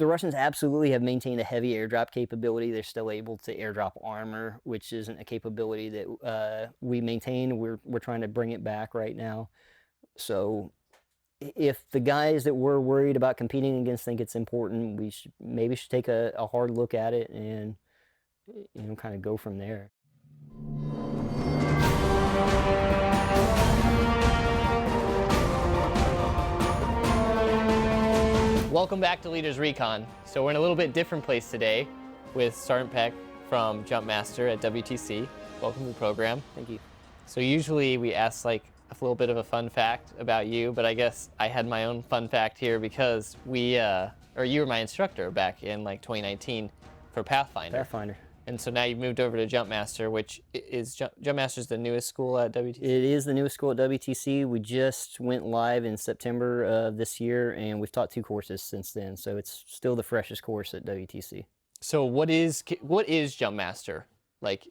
the Russians absolutely have maintained a heavy airdrop capability. They're still able to airdrop armor, which isn't a capability that we maintain. We're trying to bring it back right now. So if the guys that we're worried about competing against think it's important, we maybe should take a hard look at it and kind of go from there. Welcome back to Leaders Recon. So we're in a little bit different place today with Sergeant Peck from Jumpmaster at WTC. Welcome to the program. Thank you. So usually we ask like a little bit of a fun fact about you, but I guess I had my own fun fact here because you were my instructor back in like 2019 for Pathfinder. Pathfinder. And so now you've moved over to Jumpmaster, which is Jumpmaster's the newest school at WTC? It is the newest school at WTC. We just went live in September of this year, and we've taught 2 courses since then. So it's still the freshest course at WTC. So what is Jumpmaster, like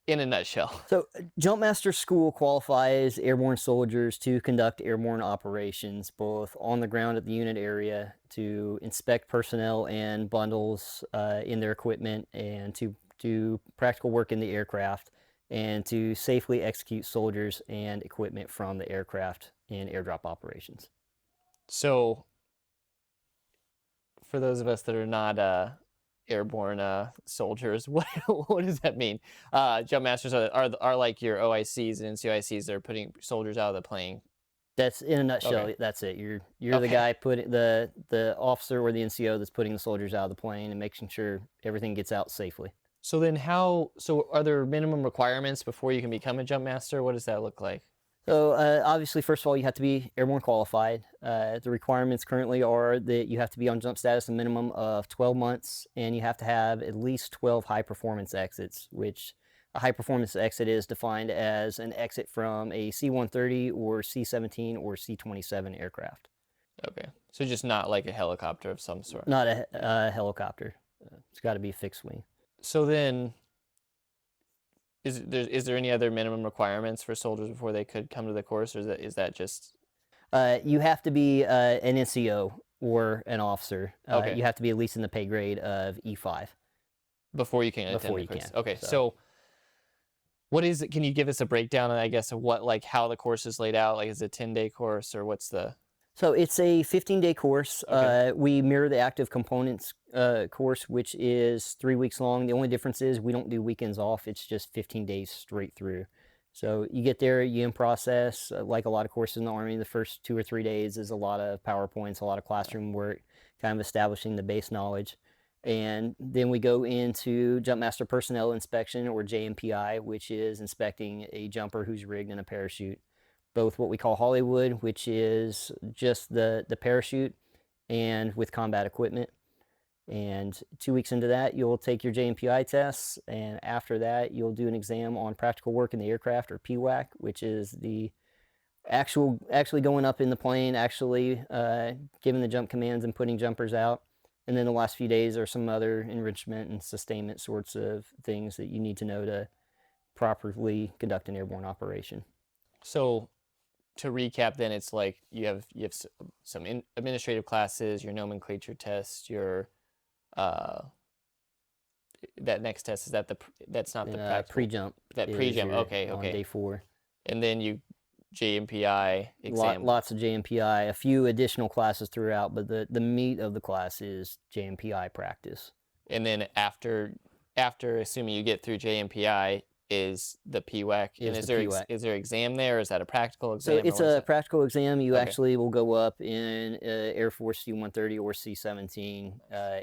in a nutshell? So Jumpmaster School qualifies airborne soldiers to conduct airborne operations, both on the ground at the unit area, to inspect personnel and bundles in their equipment, and to do practical work in the aircraft, and to safely execute soldiers and equipment from the aircraft in airdrop operations. So for those of us that are not airborne soldiers, what does that mean? Jumpmasters are like your OICs and NCOICs that are putting soldiers out of the plane. That's in a nutshell. Okay. That's it. You're the guy putting the officer or the NCO that's putting the soldiers out of the plane and making sure everything gets out safely. So then so are there minimum requirements before you can become a Jumpmaster? What does that look like? So obviously, first of all, you have to be airborne qualified. The requirements currently are that you have to be on jump status a minimum of 12 months, and you have to have at least 12 high-performance exits, which a high-performance exit is defined as an exit from a C-130 or C-17 or C-27 aircraft. Okay, so just not like a helicopter of some sort. Not a helicopter. It's got to be a fixed wing. So then, is there any other minimum requirements for soldiers before they could come to the course, or is that just? You have to be an NCO or an officer. Okay. You have to be at least in the pay grade of E5 before you can attend the course. Okay, so what is it? Can you give us a breakdown, I guess, of how the course is laid out? Like, is it a 10-day course, or what's the? So it's a 15-day course. Okay. We mirror the active components course, which is 3 weeks long. The only difference is we don't do weekends off. It's just 15 days straight through. So you get there, you in process, like a lot of courses in the Army, the first 2 or 3 days is a lot of PowerPoints, a lot of classroom work, kind of establishing the base knowledge. And then we go into Jumpmaster Personnel Inspection, or JMPI, which is inspecting a jumper who's rigged in a parachute. Both what we call Hollywood, which is just the parachute, and with combat equipment. And 2 weeks into that, you'll take your JMPI tests, and after that, you'll do an exam on practical work in the aircraft, or PWAC, which is the actually going up in the plane, actually giving the jump commands and putting jumpers out. And then the last few days are some other enrichment and sustainment sorts of things that you need to know to properly conduct an airborne operation. So, to recap, then it's like you have some administrative classes, your nomenclature test, your that next test, is that's not the practical pre-jump. That pre-jump, okay. On day 4. And then you JMPI exam. Lots of JMPI, a few additional classes throughout, but the meat of the class is JMPI practice. And then after assuming you get through JMPI, is the PWAC. And is there exam there, or is that a practical exam? So it's a practical exam. You actually will go up in Air Force C-130 or C-17.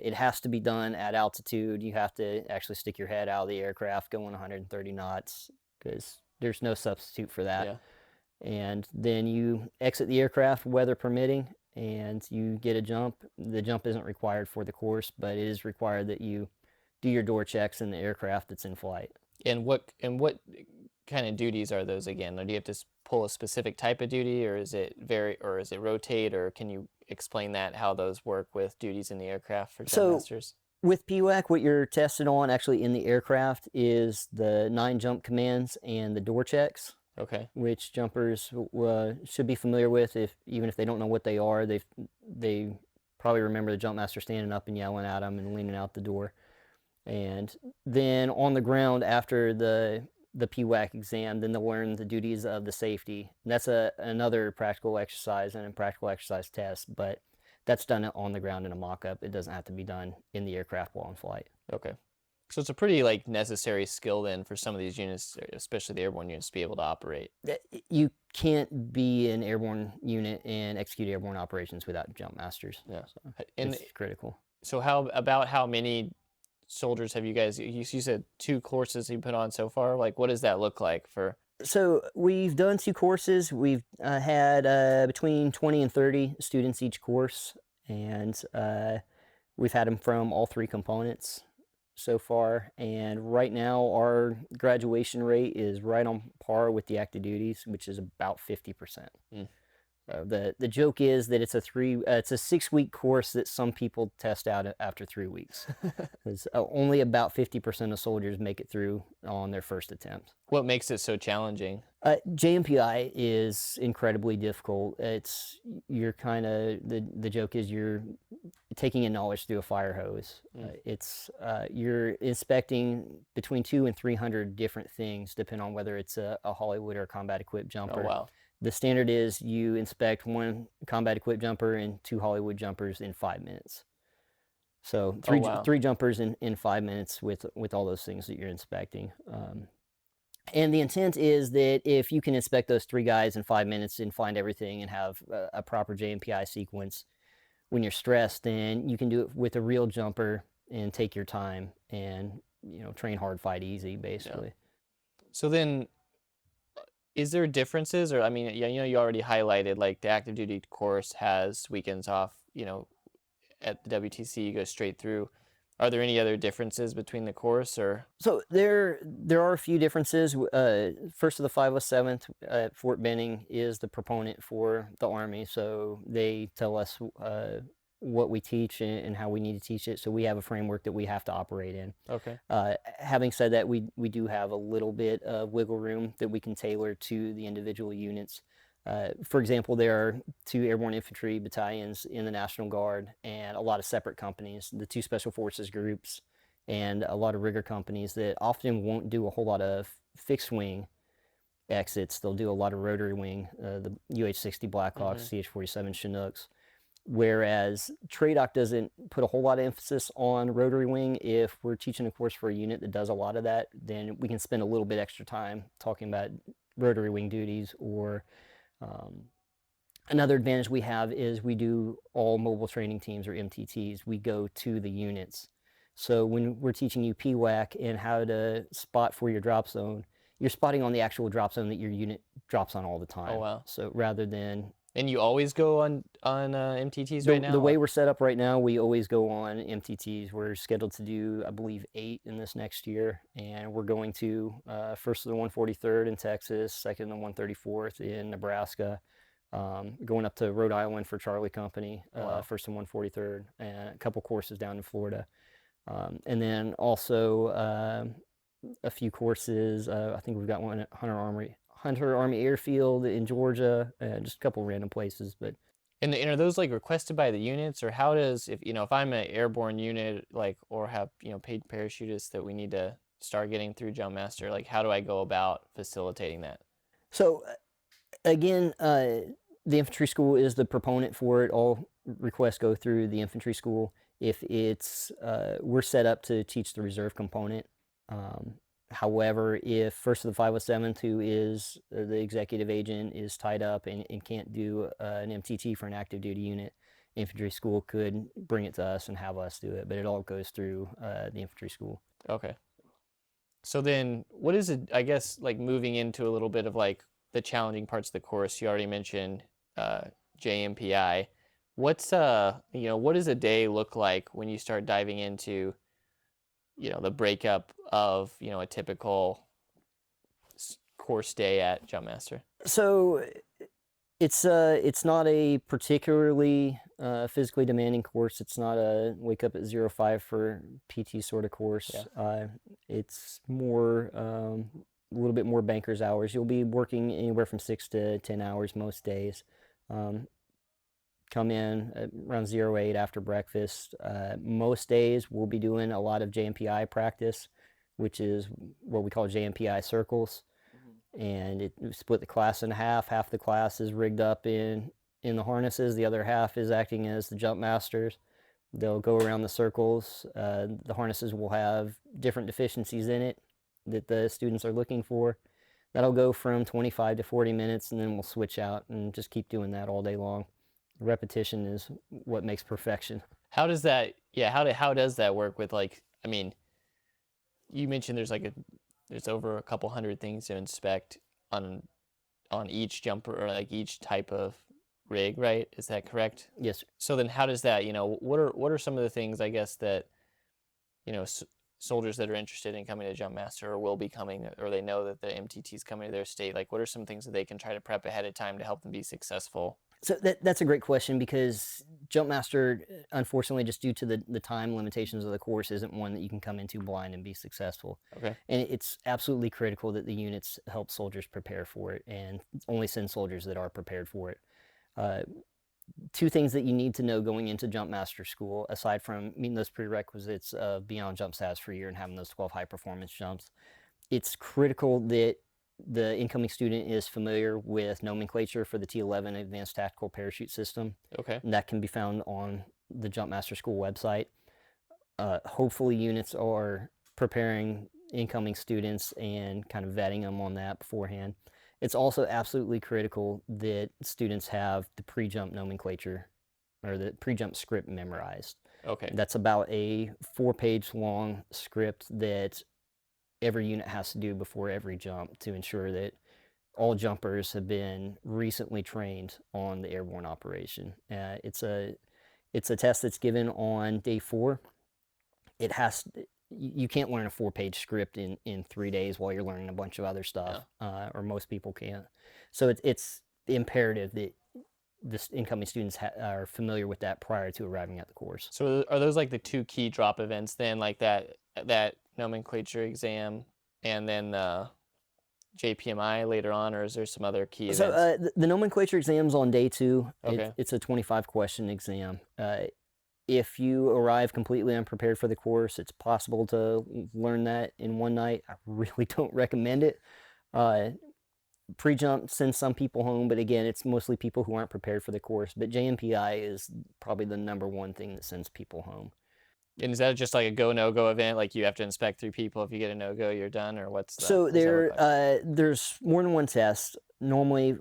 It has to be done at altitude. You have to actually stick your head out of the aircraft going 130 knots, because there's no substitute for that. Yeah. And then you exit the aircraft, weather permitting, and you get a jump. The jump isn't required for the course, but it is required that you do your door checks in the aircraft that's in flight. And what kind of duties are those again? Or do you have to pull a specific type of duty, or is it rotate, or can you explain how those work with duties in the aircraft for Jumpmasters? So with PWAC, what you're tested on actually in the aircraft is the 9 jump commands and the door checks. Okay. Which jumpers should be familiar with, even if they don't know what they are. They probably remember the Jumpmaster standing up and yelling at them and leaning out the door. And then on the ground after the PWAC exam, then they'll learn the duties of the safety. And that's another practical exercise and a practical exercise test, but that's done on the ground in a mock-up. It doesn't have to be done in the aircraft while in flight. Okay. So it's a pretty like necessary skill then for some of these units, especially the airborne units, to be able to operate. You can't be an airborne unit and execute airborne operations without Jumpmasters. Yeah. So and it's critical. So how many soldiers have you guys, you said 2 courses you put on so far? Like, what does that look like for? So we've done 2 courses. We've had between 20 and 30 students each course, and we've had them from all 3 components so far. And right now our graduation rate is right on par with the active duties, which is about 50%. The joke is that it's a 6-week course that some people test out after 3 weeks. Because only about 50% of soldiers make it through on their first attempt. What makes it so challenging? JMPI is incredibly difficult. You're kind of, the joke is you're taking in knowledge through a fire hose. You're inspecting between 200 and 300 different things, depending on whether it's a Hollywood or a combat equipped jumper. Oh, wow. The standard is you inspect 1 combat equipped jumper and 2 Hollywood jumpers in 5 minutes. So 3 jumpers in 5 minutes with all those things that you're inspecting. And the intent is that if you can inspect those 3 guys in 5 minutes and find everything and have a proper JMPI sequence, when you're stressed, then you can do it with a real jumper and take your time and, train hard, fight easy, basically. Yeah. So then, is there differences, or I mean, you already highlighted like the active duty course has weekends off. At the WTC you go straight through. Are there any other differences between the course, or? So there are a few differences. First of the 507th at Fort Benning is the proponent for the Army, so they tell us what we teach and how we need to teach it. So we have a framework that we have to operate in. Okay. Having said that, we do have a little bit of wiggle room that we can tailor to the individual units. For example, there are 2 airborne infantry battalions in the National Guard and a lot of separate companies, the 2 special forces groups and a lot of rigger companies that often won't do a whole lot of fixed wing exits. They'll do a lot of rotary wing, the UH-60 Blackhawks, CH-47 Chinooks. Whereas TRADOC doesn't put a whole lot of emphasis on rotary wing. If we're teaching a course for a unit that does a lot of that, then we can spend a little bit extra time talking about rotary wing duties. Or another advantage we have is we do all mobile training teams, or MTTs. We go to the units. So when we're teaching you PWAC and how to spot for your drop zone, you're spotting on the actual drop zone that your unit drops on all the time. Oh, wow. So rather than... And you always go on MTTs right now? The way we're set up right now, we always go on MTTs. We're scheduled to do, I believe, 8 in this next year. And we're going to first of the 143rd in Texas, second of the 134th in Nebraska, going up to Rhode Island for Charlie Company, first and 143rd, and a couple courses down in Florida. And then also a few courses. I think we've got one at Hunter Army Airfield in Georgia, just a couple random places. But and are those like requested by the units, or how does, if I'm an airborne unit, like, or have paid parachutists that we need to start getting through Jumpmaster, like how do I go about facilitating that? So again, the infantry school is the proponent for it. All requests go through the infantry school. If it's we're set up to teach the reserve component. However, if first of the 507th, who is the executive agent, is tied up and can't do an MTT for an active duty unit, infantry school could bring it to us and have us do it, but it all goes through the infantry school. Okay. So then what is it, I guess, like moving into a little bit of like the challenging parts of the course? You already mentioned JMPI. What does a day look like when you start diving into the breakup of, a typical course day at Jumpmaster? So it's not a particularly physically demanding course. It's not a wake up at 05 for PT sort of course. Yeah. It's more, a little bit more banker's hours. You'll be working anywhere from 6 to 10 hours most days. come in at around 08 after breakfast. Most days we'll be doing a lot of JMPI practice, which is what we call JMPI circles. And it split the class in half. Half the class is rigged up in the harnesses. The other half is acting as the jump masters. They'll go around the circles. The harnesses will have different deficiencies in it that the students are looking for. That'll go from 25 to 40 minutes, and then we'll switch out and just keep doing that all day long. Repetition is what makes perfection. How does that, how does that work with, like, I mean, you mentioned there's over a couple hundred things to inspect on each jumper, or like each type of rig, right? Is that correct? Yes, sir. So then how does that, what are some of the things, I guess, that, soldiers that are interested in coming to Jumpmaster or will be coming, or they know that the MTT is coming to their state, like what are some things that they can try to prep ahead of time to help them be successful? So that's a great question, because Jumpmaster, unfortunately, just due to the time limitations of the course, isn't one that you can come into blind and be successful. Okay. And it's absolutely critical that the units help soldiers prepare for it, and only send soldiers that are prepared for it. Two things that you need to know going into Jumpmaster school, aside from meeting those prerequisites of being on jump stats for a year and having those 12 high performance jumps, it's critical that the incoming student is familiar with nomenclature for the T11 Advanced Tactical Parachute System. Okay. And that can be found on the Jumpmaster School website. Hopefully units are preparing incoming students and kind of vetting them on that beforehand. It's also absolutely critical that students have the pre-jump nomenclature, or the pre-jump script, memorized. Okay. That's about a 4-page long script that every unit has to do before every jump to ensure that all jumpers have been recently trained on the airborne operation. It's a test that's given on day 4. You can't learn a 4-page script in 3 days while you're learning a bunch of other stuff, or most people can't. So it's imperative that the incoming students are familiar with that prior to arriving at the course. So are those like the 2 key drop events then, like that nomenclature exam and then the JPMI later on, or is there some other key events? So the nomenclature exam's on day 2. Okay. It's a 25-question exam. If you arrive completely unprepared for the course, it's possible to learn that in one night. I really don't recommend it. Pre-jump sends some people home, but again, it's mostly people who aren't prepared for the course. But JMPI is probably the #1 thing that sends people home. And is that just like a go, no-go event? Like you have to inspect 3 people. If you get a no-go, you're done, or what's that? So there's more than one test. Normally,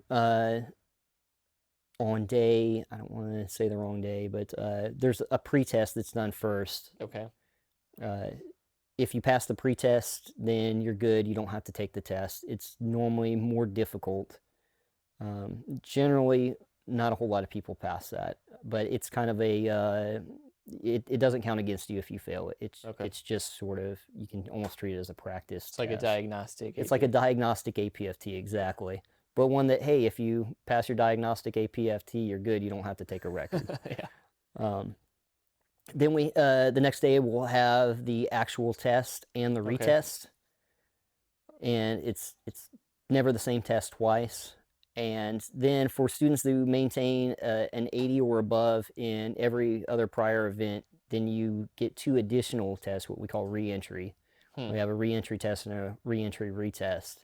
on day, I don't want to say the wrong day, but there's a pre-test that's done first. Okay. If you pass the pre-test, then you're good. You don't have to take the test. It's normally more difficult. Generally, not a whole lot of people pass that, but it's kind of a, it doesn't count against you if you fail it. It's just sort of, you can almost treat it as a practice It's like a diagnostic. It's like a diagnostic APFT, exactly. But one that, hey, if you pass your diagnostic APFT, you're good. You don't have to take a record. Yeah. Then the next day we'll have the actual test and the retest, and it's never the same test twice. And then for students who maintain an 80 or above in every other prior event, then you get 2 additional tests, what we call re-entry. We have a re-entry test and a re-entry retest.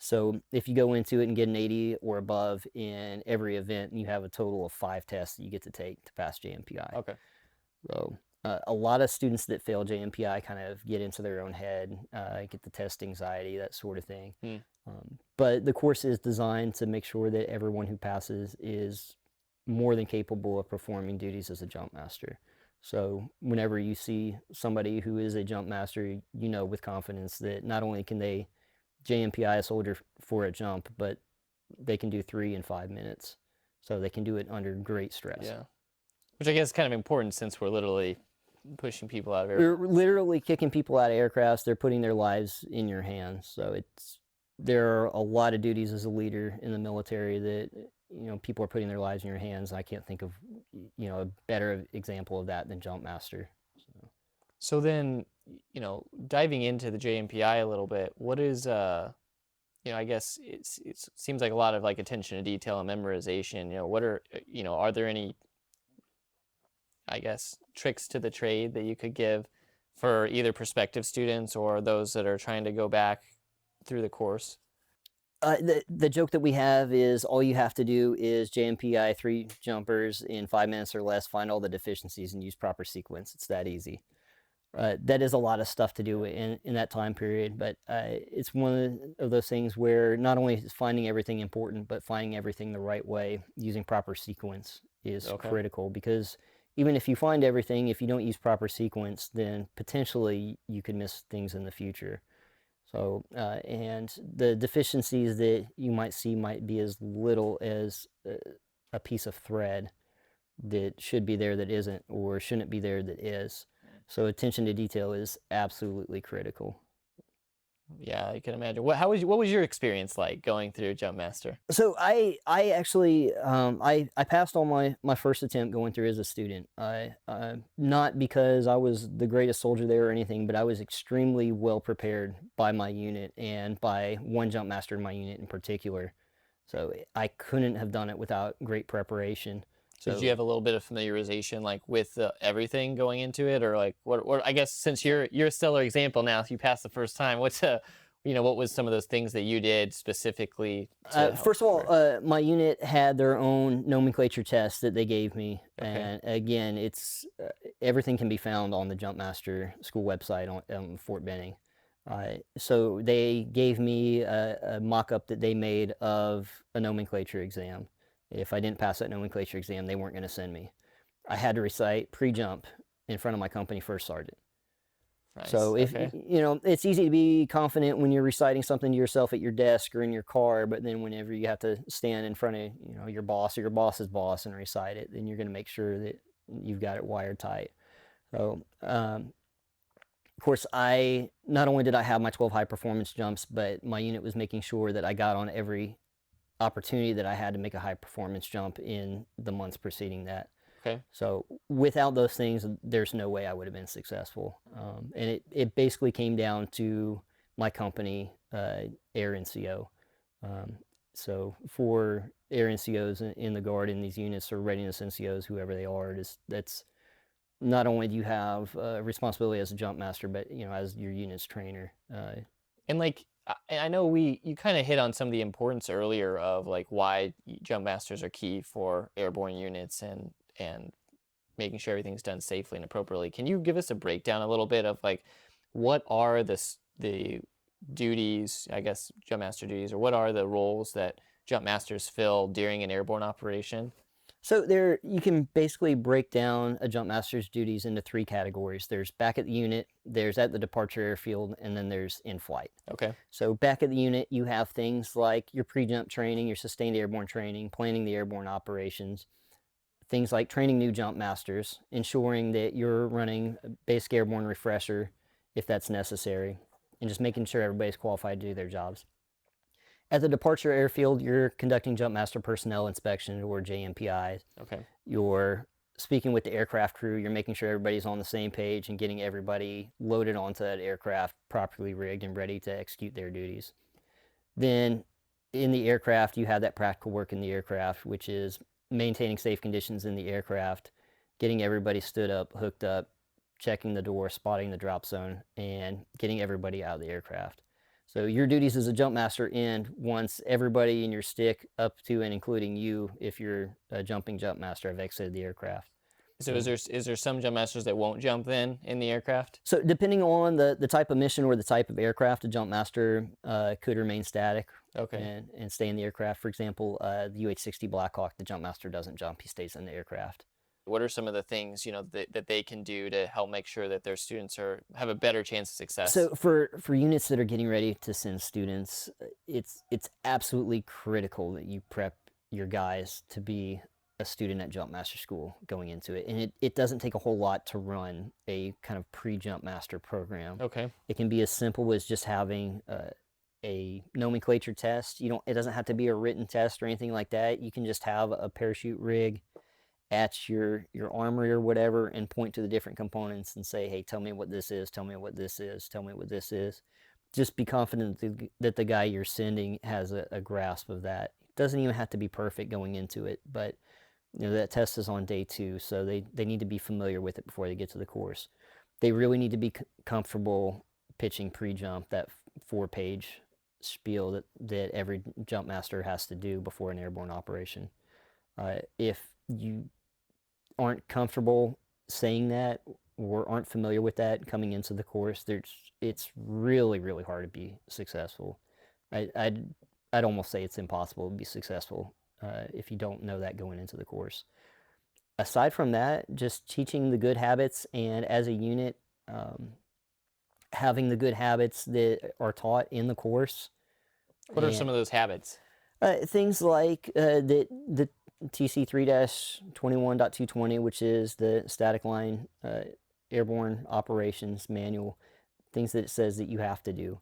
So if you go into it and get an 80 or above in every event, you have a total of 5 tests that you get to take to pass JMPI. Okay. So a lot of students that fail JMPI kind of get into their own head, get the test anxiety, that sort of thing. But the course is designed to make sure that everyone who passes is more than capable of performing duties as a jump master. So whenever you see somebody who is a jump master, you know with confidence that not only can they JMPI a soldier for a jump, but they can do 3 in 5 minutes. So they can do it under great stress. Yeah. Which I guess is kind of important, since we're literally pushing people out of aircraft. They're literally kicking people out of aircrafts. They're putting their lives in your hands. So there are a lot of duties as a leader in the military that, people are putting their lives in your hands. I can't think of, a better example of that than Jumpmaster. So then, diving into the JMPI a little bit, what is, I guess it seems like a lot of like attention to detail and memorization. What are there any I guess, tricks to the trade that you could give for either prospective students or those that are trying to go back through the course? The joke that we have is all you have to do is JMPI 3 jumpers in 5 minutes or less, find all the deficiencies, and use proper sequence. It's that easy. That is a lot of stuff to do in that time period, but it's one of those things where not only is finding everything important, but finding everything the right way, using proper sequence is critical, because even if you find everything, if you don't use proper sequence, then potentially you could miss things in the future. So, and the deficiencies that you might see might be as little as a piece of thread that should be there that isn't, or shouldn't be there that is. So attention to detail is absolutely critical. Yeah, I can imagine. What was your experience like going through Jumpmaster? So I actually I passed on my first attempt going through as a student. Not because I was the greatest soldier there or anything, but I was extremely well prepared by my unit and by one Jumpmaster in my unit in particular. So I couldn't have done it without great preparation. So did you have a little bit of familiarization like with everything going into it, or like what I guess since you're a stellar example now, if you passed the first time, what was some of those things that you did specifically to first of all, my unit had their own nomenclature test that they gave me, and again, it's everything can be found on the Jumpmaster school website on Fort Benning. So they gave me a mock-up that they made of a nomenclature exam. If I didn't pass that nomenclature exam, they weren't going to send me. I had to recite pre-jump in front of my company first sergeant. Nice. So if it's easy to be confident when you're reciting something to yourself at your desk or in your car, but then whenever you have to stand in front of your boss or your boss's boss and recite it, then you're going to make sure that you've got it wired tight. So of course, I not only did I have my 12 high performance jumps, but my unit was making sure that I got on every opportunity that I had to make a high performance jump in the months preceding that. Okay. So without those things, there's no way I would have been successful. And it basically came down to my company, Air NCO. So for Air NCOs in the Guard in these units, or readiness NCOs, whoever they are, that's not only do you have responsibility as a jump master, but as your unit's trainer. And like, I know you kind of hit on some of the importance earlier of like why jump masters are key for airborne units and making sure everything's done safely and appropriately. Can you give us a breakdown a little bit of like what are the duties, I guess jump master duties, or what are the roles that jump masters fill during an airborne operation? So you can basically break down a jump master's duties into 3 categories. There's back at the unit, there's at the departure airfield, and then there's in flight. Okay. So back at the unit, you have things like your pre-jump training, your sustained airborne training, planning the airborne operations, things like training new jump masters, ensuring that you're running a basic airborne refresher if that's necessary, and just making sure everybody's qualified to do their jobs. At the departure airfield, you're conducting jump master personnel inspection, or JMPIs. Okay. You're speaking with the aircraft crew. You're making sure everybody's on the same page and getting everybody loaded onto that aircraft, properly rigged and ready to execute their duties. Then in the aircraft, you have that practical work in the aircraft, which is maintaining safe conditions in the aircraft, getting everybody stood up, hooked up, checking the door, spotting the drop zone, and getting everybody out of the aircraft. So your duties as a jump master end once everybody in your stick, up to and including you, if you're a jumping jump master, have exited the aircraft. So is there some jump masters that won't jump then in the aircraft? So depending on the type of mission or the type of aircraft, a jump master could remain static. Okay. And stay in the aircraft. For example, the UH-60 Blackhawk, the jump master doesn't jump; he stays in the aircraft. What are some of the things that they can do to help make sure that their students have a better chance of success? So for units that are getting ready to send students, it's absolutely critical that you prep your guys to be a student at Jump Master School going into it. And it doesn't take a whole lot to run a kind of pre-Jump Master program. Okay. It can be as simple as just having a nomenclature test. It doesn't have to be a written test or anything like that. You can just have a parachute rig at your armory or whatever and point to the different components and say, hey, tell me what this is, tell me what this is, tell me what this is. Just be confident that the guy you're sending has a grasp of that. It doesn't even have to be perfect going into it, but That test is on day 2, so they need to be familiar with it before they get to the course. They really need to be comfortable pitching pre-jump, that 4-page spiel that every jump master has to do before an airborne operation. If you aren't comfortable saying that or aren't familiar with that coming into the course, it's really, really hard to be successful. I'd almost say it's impossible to be successful if you don't know that going into the course. Aside from that, just teaching the good habits, and as a unit, having the good habits that are taught in the course. What are some of those habits? Things like the TC 3-21.220, which is the static line airborne operations manual, things that it says that you have to do.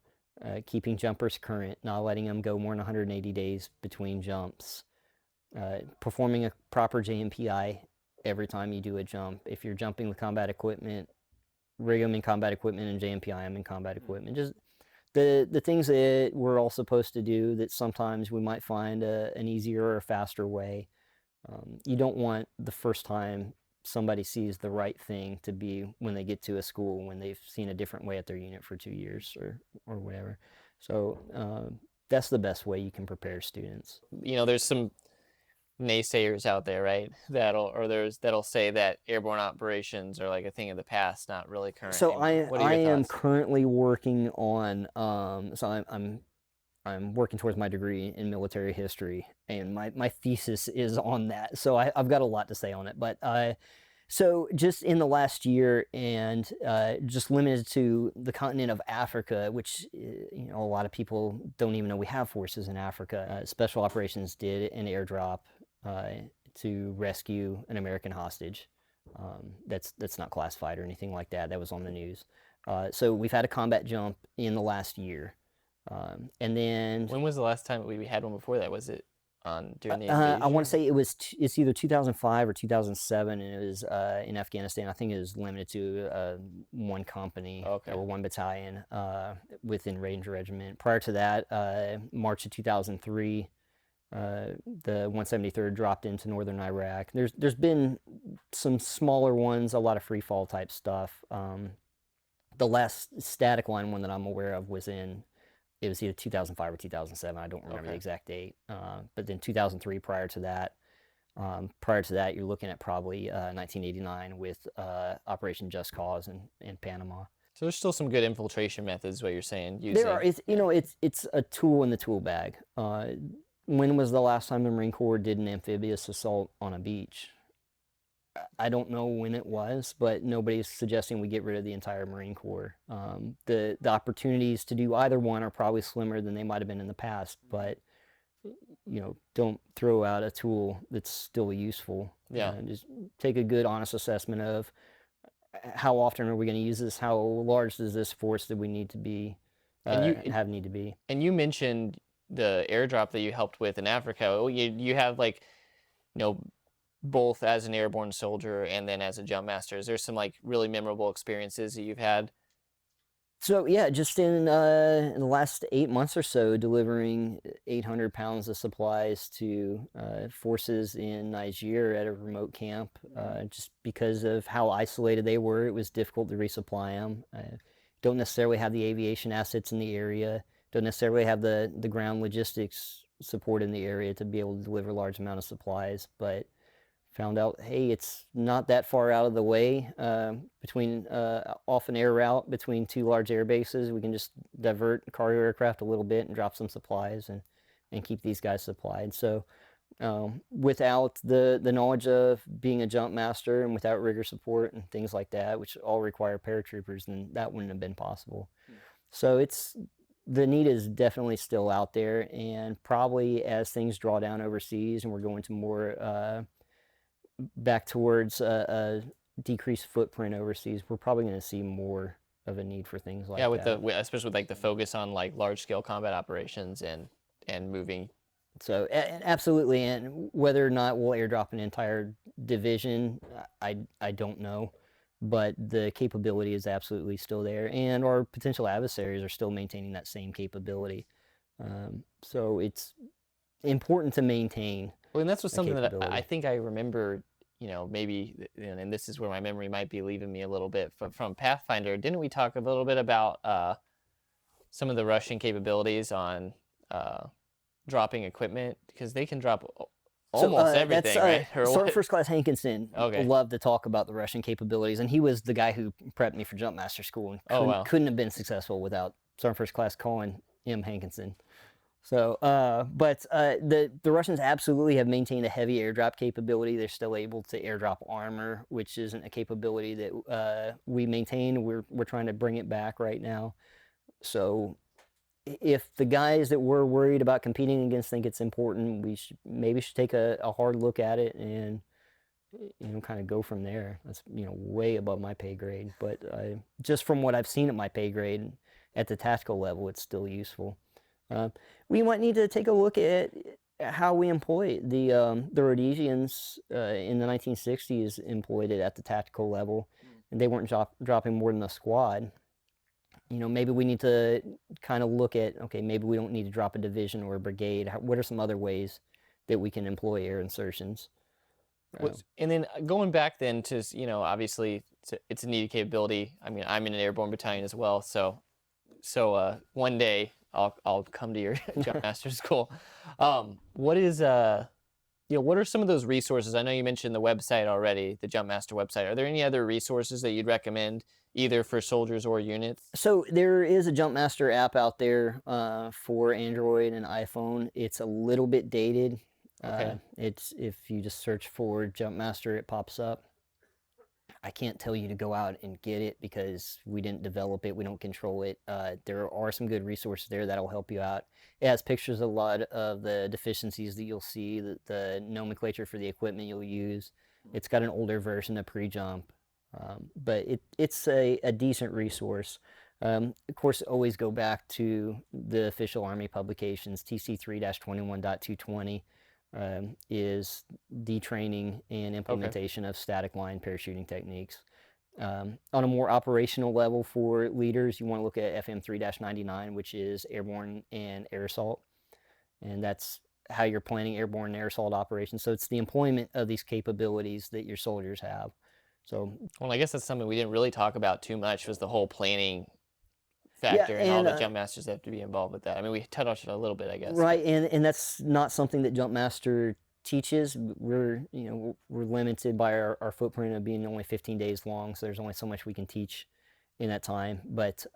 Keeping jumpers current, not letting them go more than 180 days between jumps. Performing a proper JMPI every time you do a jump. If you're jumping with combat equipment, rig them in combat equipment and JMPI them in combat equipment. Just the things that we're all supposed to do that sometimes we might find an easier or faster way. You don't want the first time somebody sees the right thing to be when they get to a school, when they've seen a different way at their unit for 2 years or whatever. So that's the best way you can prepare students. There's some naysayers out there, right? That'll say that airborne operations are like a thing of the past, not really current. So What I are your am thoughts? currently working on so I'm working towards my degree in military history, and my thesis is on that. So I've got a lot to say on it. But so just in the last year, and just limited to the continent of Africa, which a lot of people don't even know we have forces in Africa. Special Operations did an airdrop to rescue an American hostage. That's not classified or anything like that. That was on the news. So we've had a combat jump in the last year. And then When was the last time we had one before that? Was it during the I want invasion? to say it's either 2005 or 2007, and it was in Afghanistan. I think it was limited to one company or one battalion within Ranger Regiment. Prior to that, March of 2003, the 173rd dropped into northern Iraq. There's been some smaller ones, a lot of free fall type stuff. The last static line one that I'm aware of was it was either 2005 or 2007. I don't remember the exact date. But then 2003, prior to that, you're looking at probably 1989 with Operation Just Cause in Panama. So there's still some good infiltration methods, what you're saying. Using. There are. It's a tool in the tool bag. When was the last time the Marine Corps did an amphibious assault on a beach? I don't know when it was, but nobody's suggesting we get rid of the entire Marine Corps. The opportunities to do either one are probably slimmer than they might have been in the past, but don't throw out a tool that's still useful. Yeah. Just take a good, honest assessment of how often are we going to use this? How large does this force that we need to be need to be? And you mentioned the airdrop that you helped with in Africa. You have both as an airborne soldier and then as a jump master. Is there some really memorable experiences that you've had? So yeah, just in the last 8 months or so, delivering 800 pounds of supplies to forces in Niger at a remote camp. Just because of how isolated they were, it was difficult to resupply them. Don't necessarily have the aviation assets in the area. Don't necessarily have the ground logistics support in the area to be able to deliver large amount of supplies, but found out, hey, it's not that far out of the way between off an air route between 2 large air bases. We can just divert cargo aircraft a little bit and drop some supplies and keep these guys supplied. So without the knowledge of being a jump master and without rigger support and things like that, which all require paratroopers, then that wouldn't have been possible. So the need is definitely still out there, and probably as things draw down overseas and we're going to more back towards a decreased footprint overseas, we're probably going to see more of a need for things like that. Yeah, especially with the focus on large scale combat operations and moving. So absolutely, and whether or not we'll airdrop an entire division, I don't know, but the capability is absolutely still there, and our potential adversaries are still maintaining that same capability. So it's important to maintain. Well, and that's what something that I capability. think I remember, maybe, and this is where my memory might be leaving me a little bit from Pathfinder. Didn't we talk a little bit about some of the Russian capabilities on dropping equipment? Because they can drop almost everything, right? Or Sergeant what? First Class Hankinson Okay. loved to talk about the Russian capabilities, and he was the guy who prepped me for Jumpmaster school, and couldn't have been successful without Sergeant First Class Colin M. Hankinson. So, the Russians absolutely have maintained a heavy airdrop capability. They're still able to airdrop armor, which isn't a capability that we maintain. We're trying to bring it back right now. So, if the guys that we're worried about competing against think it's important, we maybe should take a hard look at it and kind of go from there. That's way above my pay grade, but just from what I've seen at my pay grade at the tactical level, it's still useful. We might need to take a look at how we employ it. The Rhodesians in the 1960s employed it at the tactical level, and they weren't dropping more than a squad. Maybe we need to kind of look at, okay, maybe we don't need to drop a division or a brigade. What are some other ways that we can employ air insertions? And then going back then to, obviously it's a needed capability. I mean, I'm in an airborne battalion as well. So one day I'll come to your Jumpmaster school. What are some of those resources? I know you mentioned the website already, the Jumpmaster website. Are there any other resources that you'd recommend, either for soldiers or units? So there is a Jumpmaster app out there for Android and iPhone. It's a little bit dated. Okay. It's if you just search for Jumpmaster, it pops up. I can't tell you to go out and get it because we didn't develop it. We don't control it. There are some good resources there that'll help you out. It has pictures of a lot of the deficiencies that you'll see, the nomenclature for the equipment you'll use. It's got an older version of pre-jump, but it's a decent resource. Of course, always go back to the official Army publications. TC 3-21.220 is the training and implementation of static line parachuting techniques. On a more operational level for leaders, you want to look at FM 3-99, which is airborne and air assault. And that's how you're planning airborne and air assault operations. So it's the employment of these capabilities that your soldiers have. So, well, I guess that's something we didn't really talk about too much, was the whole planning factor, and all the Jumpmasters have to be involved with that. I mean, we touched on it a little bit, I guess. Right, and that's not something that Jumpmaster teaches. We're limited by our footprint of being only 15 days long, so there's only so much we can teach in that time. But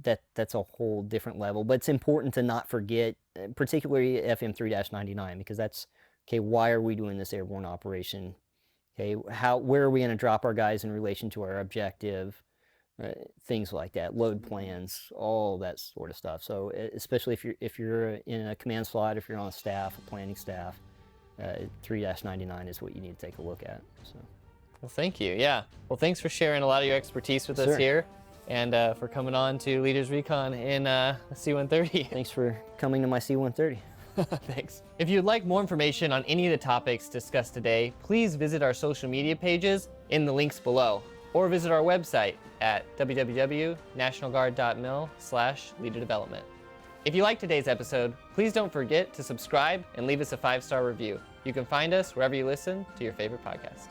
that's a whole different level. But it's important to not forget, particularly FM 3-99, because that's okay. Why are we doing this airborne operation? Okay, where are we going to drop our guys in relation to our objective? Things like that, load plans, all that sort of stuff. So especially if you're in a command slot, if you're on a staff, a planning staff, 3-99 is what you need to take a look at. So. Well, thank you. Yeah. Well, thanks for sharing a lot of your expertise with us here, and for coming on to Leaders Recon in C-130. Thanks for coming to my C-130. Thanks. If you'd like more information on any of the topics discussed today, please visit our social media pages in the links below, or visit our website at www.nationalguard.mil/leaderdevelopment. If you liked today's episode, please don't forget to subscribe and leave us a 5-star review. You can find us wherever you listen to your favorite podcast.